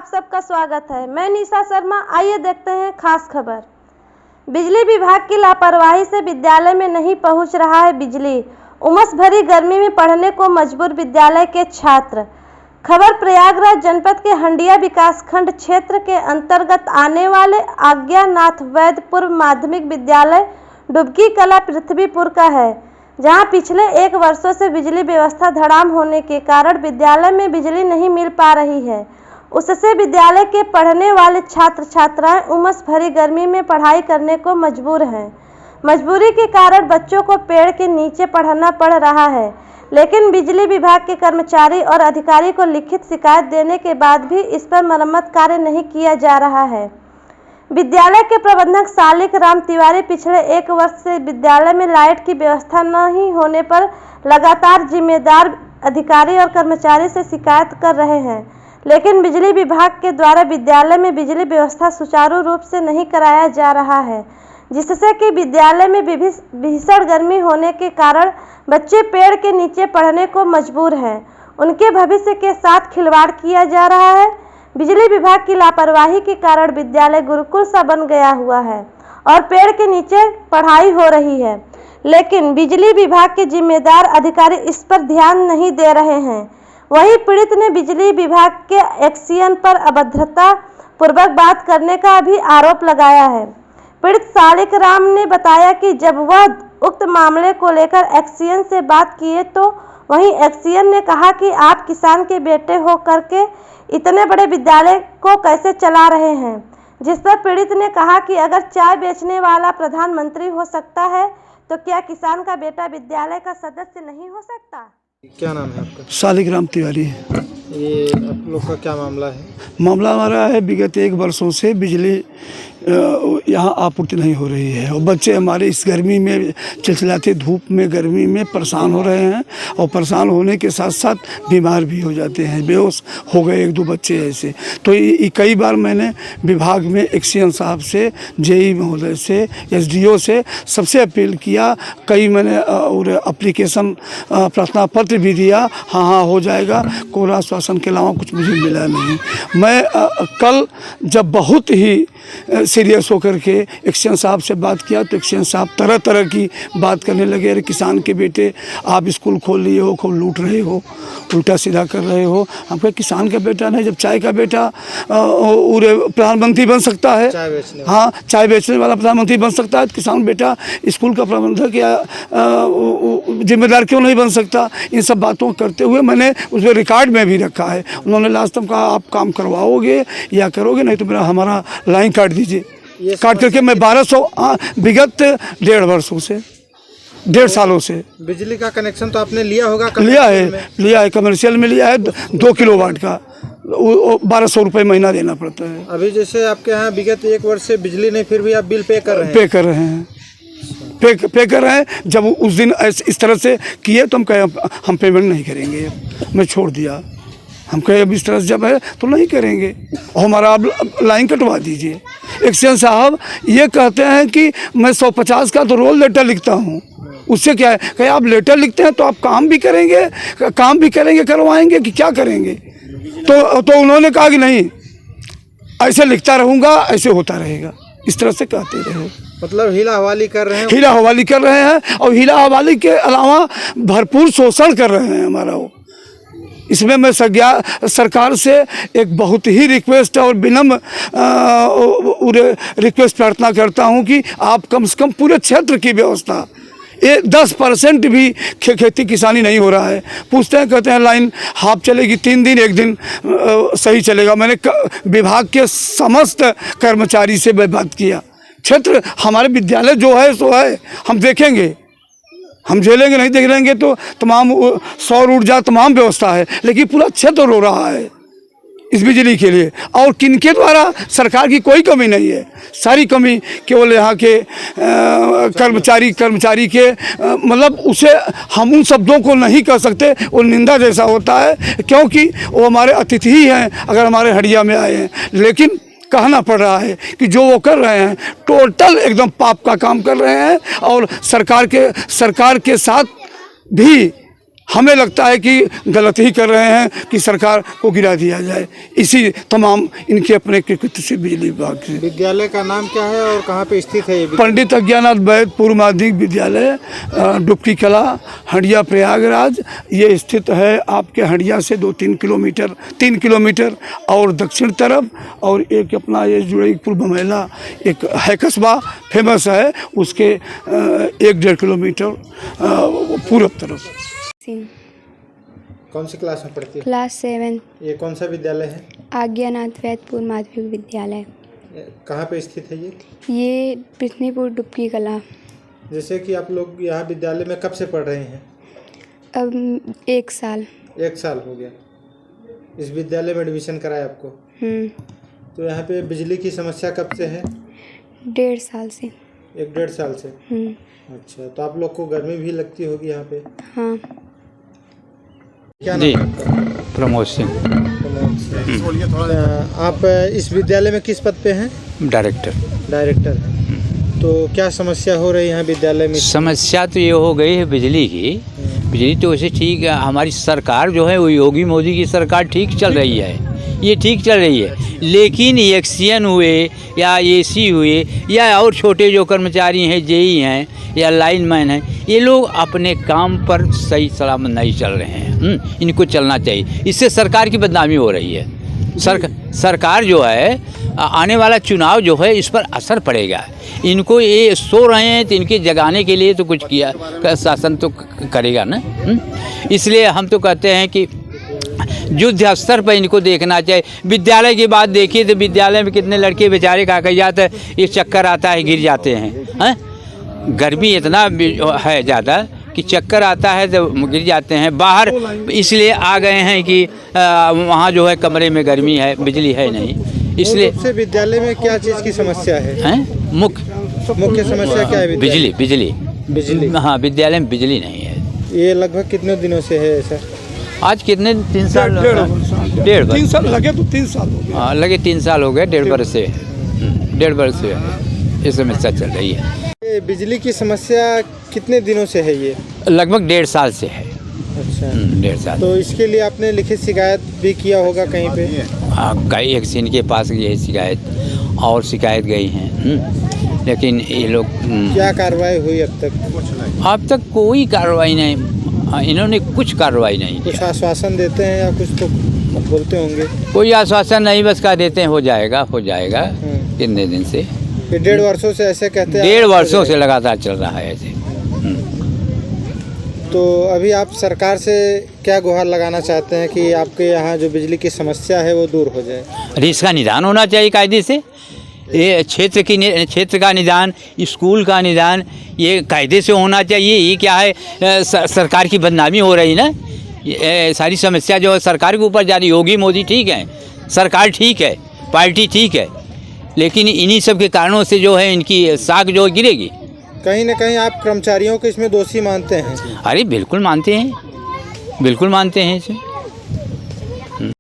सबका स्वागत है। मैं निशा शर्मा। आइए देखते हैं खास खबर। बिजली विभाग की लापरवाही से विद्यालय में नहीं पहुंच रहा है बिजली। उमस भरी गर्मी में पढ़ने को मजबूर विद्यालय के छात्र। खबर प्रयागराज जनपद के हंडिया विकासखंड क्षेत्र के अंतर्गत आने वाले आज्ञानाथ वैद्य पूर्व माध्यमिक विद्यालय डुबकी कला पृथ्वीपुर का है, जहां पिछले 1 वर्षों से बिजली व्यवस्था धड़ाम होने के कारण विद्यालय में बिजली नहीं मिल पा रही है। उससे विद्यालय के पढ़ने वाले छात्र छात्राएं उमस भरी गर्मी में पढ़ाई करने को मजबूर हैं। मजबूरी के कारण बच्चों को पेड़ के नीचे पढ़ना पड़ रहा है, लेकिन बिजली विभाग के कर्मचारी और अधिकारी को लिखित शिकायत देने के बाद भी इस पर मरम्मत कार्य नहीं किया जा रहा है। विद्यालय के प्रबंधक शालिक राम तिवारी पिछले 1 वर्ष से विद्यालय में लाइट की व्यवस्था नहीं होने पर लगातार जिम्मेदार अधिकारी और कर्मचारी से शिकायत कर रहे हैं, लेकिन बिजली विभाग के द्वारा विद्यालय में बिजली व्यवस्था सुचारू रूप से नहीं कराया जा रहा है, जिससे कि विद्यालय में भीषण गर्मी होने के कारण बच्चे पेड़ के नीचे पढ़ने को मजबूर हैं। उनके भविष्य के साथ खिलवाड़ किया जा रहा है। बिजली विभाग की लापरवाही के कारण विद्यालय गुरुकुल सा बन गया हुआ है और पेड़ के नीचे पढ़ाई हो रही है, लेकिन बिजली विभाग के जिम्मेदार अधिकारी इस पर ध्यान नहीं दे रहे हैं। वहीं पीड़ित ने बिजली विभाग के एक्शन पर अभद्रता पूर्वक बात करने का भी आरोप लगाया है। पीड़ित शालिक राम ने बताया कि जब वह उक्त मामले को लेकर एक्शन से बात किए तो वहीं एक्शन ने कहा कि आप किसान के बेटे हो करके इतने बड़े विद्यालय को कैसे चला रहे हैं, जिस पर पीड़ित ने कहा कि अगर चाय बेचने वाला प्रधानमंत्री हो सकता है तो क्या किसान का बेटा विद्यालय का सदस्य नहीं हो सकता। क्या नाम है आपका? शालिक राम तिवारी। ये आप लोग का क्या मामला है? मामला हमारा है विगत 1 वर्षों से बिजली यहाँ आपूर्ति नहीं हो रही है और बच्चे हमारे इस गर्मी में चिलचिलाते धूप में गर्मी में परेशान हो रहे हैं और परेशान होने के साथ साथ बीमार भी हो जाते हैं। बेहोश हो गए 1-2 बच्चे ऐसे। तो कई बार मैंने विभाग में एक्शन साहब से, जेई महोदय से, एसडीओ से सबसे अपील किया। कई मैंने और एप्लीकेशन प्रार्थना पत्र भी दिया। हाँ हो जाएगा। कोई आश्वासन के अलावा कुछ मुझे मिला नहीं। मैं कल जब बहुत ही सीरियस होकर के एक्शन साहब से बात किया तो एक्शन साहब तरह तरह की बात करने लगे। अरे किसान के बेटे आप स्कूल खोल लिए हो, खूब लूट रहे हो, उल्टा सीधा कर रहे हो। हम कहे किसान का बेटा नहीं, जब चाय का बेटा प्रधानमंत्री बन सकता है, हाँ चाय बेचने वाला प्रधानमंत्री बन सकता है, तो किसान बेटा स्कूल का प्रबंधक या जिम्मेदार क्यों नहीं बन सकता। इन सब बातों करते हुए मैंने उसमें रिकॉर्ड में भी रखा है। उन्होंने लास्ट तक कहा आप काम करवाओगे या करोगे, नहीं तो मेरा हमारा लाइन काट दीजिए। काट करके मैं 1200 विगत 1.5 वर्षों से 1.5 सालों से बिजली का कनेक्शन तो आपने लिया होगा? लिया है कमर्शियल में लिया है। 2 किलोवाट का 1200 रुपये महीना देना पड़ता है। अभी जैसे आपके यहाँ विगत 1 वर्ष से बिजली नहीं, फिर भी आप बिल पे कर रहे हैं? पे कर रहे हैं। जब उस दिन इस तरह से किए तो हम कहे हम पेमेंट नहीं करेंगे, मैं छोड़ दिया। हम कहे अब इस तरह से जब है तो नहीं करेंगे और हमारा अब लाइन कटवा दीजिए। एक्शन साहब ये कहते हैं कि मैं 150 का तो रोल लेटर लिखता हूँ, उससे क्या है। कहे आप लेटर लिखते हैं तो आप काम भी करेंगे करवाएंगे कि क्या करेंगे। तो उन्होंने कहा कि नहीं, ऐसे लिखता रहूँगा, ऐसे होता रहेगा। इस तरह से कहते रहे। मतलब हीला हवाली कर रहे हैं? हीला हवाली कर रहे हैं और हीला हवाली के अलावा भरपूर शोषण कर रहे हैं हमारा वो। इसमें मैं सरकार से एक बहुत ही रिक्वेस्ट और विनम्र रिक्वेस्ट प्रार्थना करता हूं कि आप कम से कम पूरे क्षेत्र की व्यवस्था, ये 10% भी खेती किसानी नहीं हो रहा है। पूछते हैं, कहते हैं लाइन हाफ चलेगी, 3 दिन 1 दिन सही चलेगा। मैंने विभाग के समस्त कर्मचारी से बात किया। क्षेत्र हमारे विद्यालय जो है सो है, हम देखेंगे, हम झेलेंगे, नहीं देख लेंगे तो तमाम सौर ऊर्जा तमाम व्यवस्था है, लेकिन पूरा क्षेत्र रो रहा है इस बिजली के लिए। और किनके द्वारा सरकार की कोई कमी नहीं है, सारी कमी केवल यहाँ के कर्मचारी के मतलब उसे हम उन शब्दों को नहीं कह सकते, वो निंदा जैसा होता है, क्योंकि वो हमारे अतिथि ही हैं अगर हमारे हंडिया में आए हैं। लेकिन कहना पड़ रहा है कि जो वो कर रहे हैं टोटल एकदम पाप का काम कर रहे हैं और सरकार के साथ भी हमें लगता है कि गलत ही कर रहे हैं कि सरकार को गिरा दिया जाए। इसी तमाम इनके अपने कृत्य से बिजली विभाग से। विद्यालय का नाम क्या है और कहाँ पे स्थित है ये पंडित अज्ञानाथ वैद पूर्व माध्यमिक विद्यालय, डुबकी कला, हंडिया प्रयागराज। ये स्थित है आपके हंडिया से 3 किलोमीटर और दक्षिण तरफ, और एक अपना ये जुड़ई पूर्व महिला एक है कस्बा फेमस है, उसके 1-1.5 किलोमीटर पूर्व तरफ। कौन सी क्लास में पढ़ती है? क्लास 7। ये कौन सा विद्यालय है? आज्ञानाथ वैद पूर्व माध्यमिक विद्यालय। कहाँ पे स्थित है ये? ये बिजनीपुर डुबकी कला। जैसे कि आप लोग यहाँ विद्यालय में कब से पढ़ रहे हैं? अब 1 साल। 1 साल हो गया। इस विद्यालय में एडमिशन कराया आपको? तो यहाँ पे बिजली की समस्या कब से है? 1.5 साल से। 1-1.5 साल से। अच्छा, तो आप लोग को गर्मी भी लगती होगी यहाँ पे? हाँ। क्या जी, नाम है आपका? प्रमोद सिंह, आप इस विद्यालय में किस पद पे हैं? डायरेक्टर। डायरेक्टर। तो क्या समस्या हो रही है यहाँ विद्यालय में? समस्या तो ये हो गई है बिजली की। बिजली तो वैसे ठीक है, हमारी सरकार जो है वो योगी मोदी की सरकार ठीक चल रही है, ये ठीक चल रही है। लेकिन एक्सीएन हुए या एसी हुए या और छोटे जो कर्मचारी हैं, जेई हैं या लाइनमैन हैं, ये लोग अपने काम पर सही सलामत नहीं चल रहे हैं। इनको चलना चाहिए, इससे सरकार की बदनामी हो रही है। सरकार जो है, आने वाला चुनाव जो है इस पर असर पड़ेगा। इनको ये सो रहे हैं तो इनके जगाने के लिए तो कुछ किया शासन तो करेगा ना। इसलिए हम तो कहते हैं कि युद्ध स्तर पर इनको देखना चाहिए। विद्यालय की बात देखिए तो विद्यालय में कितने लड़के बेचारे कागजात ये चक्कर आता है, गिर जाते हैं। गर्मी इतना है ज़्यादा कि चक्कर आता है तो गिर जाते हैं। बाहर इसलिए आ गए हैं कि वहाँ जो है कमरे में गर्मी है, बिजली है नहीं, इसलिए। सबसे विद्यालय में क्या चीज़ की समस्या है? मुख्य समस्या क्या है? बिजली। हाँ, विद्यालय में बिजली नहीं है। ये लगभग कितने दिनों से है ऐसा? आज कितने 3 साल? 3 साल लगे तो 3 साल हो गए। हाँ, लगे 3 साल हो गए। 1.5 वर्ष से 1.5 वर्ष से ये समस्या चल रही है। ये बिजली की समस्या कितने दिनों से है ये? लगभग 1.5 साल से है। अच्छा, 1.5 साल। तो इसके लिए आपने लिखित शिकायत भी किया होगा कहीं पे? हाँ, कई एक्सीन के पास ये शिकायत और शिकायत गई हैं, लेकिन ये लोग क्या कार्रवाई हुई अब तक? अब तक कोई कार्रवाई नहीं, इन्होंने कुछ कार्रवाई नहीं कुछ किया। आश्वासन देते हैं या कुछ तो बोलते होंगे? कोई आश्वासन नहीं, बस कह देते हैं हो जाएगा कितने दिन से। ये 1.5 वर्षों से ऐसे कहते हैं? 1.5 वर्षों से लगातार चल रहा है ऐसे। तो अभी आप सरकार से क्या गुहार लगाना चाहते हैं कि आपके यहाँ जो बिजली की समस्या है वो दूर हो जाए? अरे इसका निदान होना चाहिए कायदे से। ये क्षेत्र का निदान, स्कूल का निदान, ये कायदे से होना चाहिए। ये क्या है, सरकार की बदनामी हो रही ना। ये सारी समस्या जो है सरकार के ऊपर जा रही। योगी मोदी ठीक है, सरकार ठीक है, पार्टी ठीक है, लेकिन इन्हीं सब के कारणों से जो है इनकी साख जो गिरेगी। कहीं ना कहीं आप कर्मचारियों को इसमें दोषी मानते हैं? अरे बिल्कुल मानते हैं, बिल्कुल मानते हैं इसे।